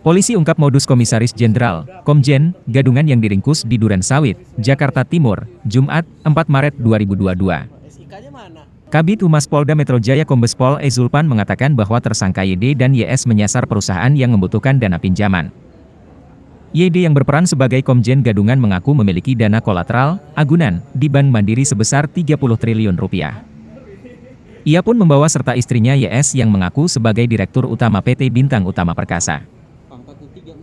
Polisi ungkap modus Komisaris Jenderal, Komjen, Gadungan yang diringkus di Duren Sawit, Jakarta Timur, Jumat, 4 Maret 2022. Kabid Humas Polda Metro Jaya Kombes Pol E. Zulpan mengatakan bahwa tersangka YD dan YS menyasar perusahaan yang membutuhkan dana pinjaman. YD yang berperan sebagai Komjen Gadungan mengaku memiliki dana kolateral, agunan, di Bank Mandiri sebesar 30 triliun rupiah. Ia pun membawa serta istrinya YS yang mengaku sebagai Direktur Utama PT Bintang Utama Perkasa.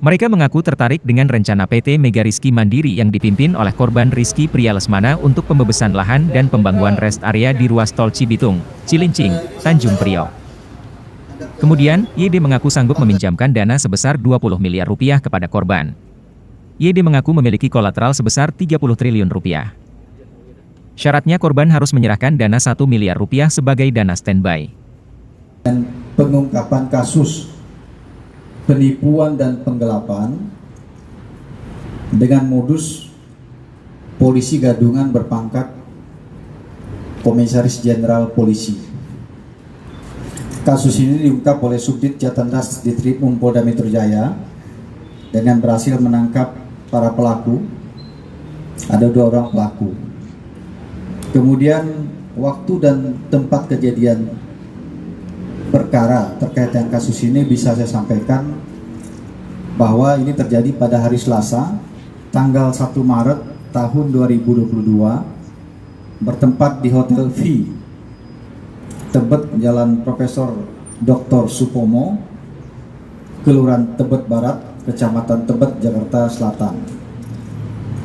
Mereka mengaku tertarik dengan rencana PT Mega Rizky Mandiri yang dipimpin oleh korban Rizky Prialesmana untuk pembebasan lahan dan pembangunan rest area di ruas tol Cibitung, Cilincing, Tanjung Priok. Kemudian, YD mengaku sanggup meminjamkan dana sebesar 20 miliar rupiah kepada korban. YD mengaku memiliki kolateral sebesar 30 triliun rupiah. Syaratnya korban harus menyerahkan dana 1 miliar rupiah sebagai dana standby. Dan pengungkapan kasus penipuan dan penggelapan dengan modus polisi gadungan berpangkat Komisaris Jenderal Polisi. Kasus ini diungkap oleh Subdit Jatanras Ditripum Polda Metro Jaya dengan berhasil menangkap para pelaku. Ada 2 orang pelaku. Kemudian waktu dan tempat kejadian perkara terkait dengan kasus ini bisa saya sampaikan bahwa ini terjadi pada hari Selasa tanggal 1 Maret tahun 2022 bertempat di Hotel V Tebet Jalan Profesor Dr. Supomo, Kelurahan Tebet Barat, Kecamatan Tebet, Jakarta Selatan.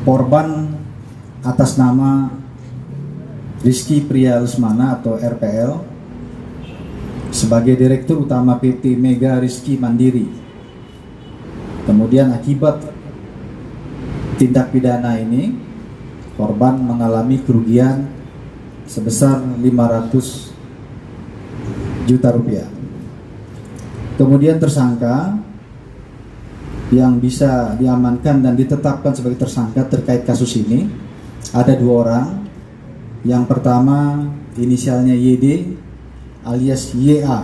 Korban atas nama Rizky Prialesmana atau RPL sebagai Direktur Utama PT Mega Rizky Mandiri. Kemudian akibat tindak pidana ini, korban mengalami kerugian sebesar 500 juta rupiah. Kemudian tersangka yang bisa diamankan dan ditetapkan sebagai tersangka terkait kasus ini ada 2 orang. Yang pertama inisialnya YD alias YA,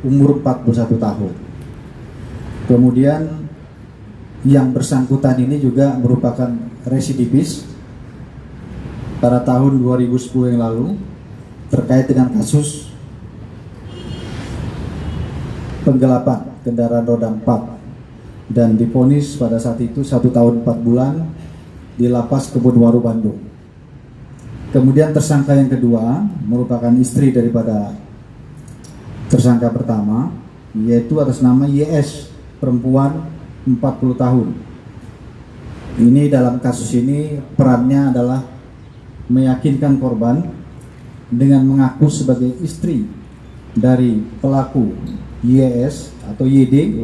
umur 41 tahun. Kemudian yang bersangkutan ini juga merupakan residivis pada tahun 2010 yang lalu terkait dengan kasus penggelapan kendaraan roda 4 dan divonis pada saat itu 1 tahun 4 bulan di Lapas Kebonwaru, Bandung. Kemudian tersangka yang kedua merupakan istri daripada tersangka pertama, yaitu atas nama YS, perempuan 40 tahun. Ini dalam kasus ini perannya adalah meyakinkan korban dengan mengaku sebagai istri dari pelaku YS atau YD,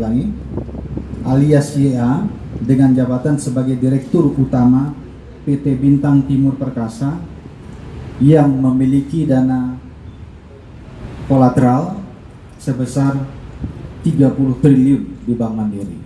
alias YA dengan jabatan sebagai Direktur Utama PT Bintang Timur Perkasa yang memiliki dana kolateral sebesar 30 triliun di Bank Mandiri.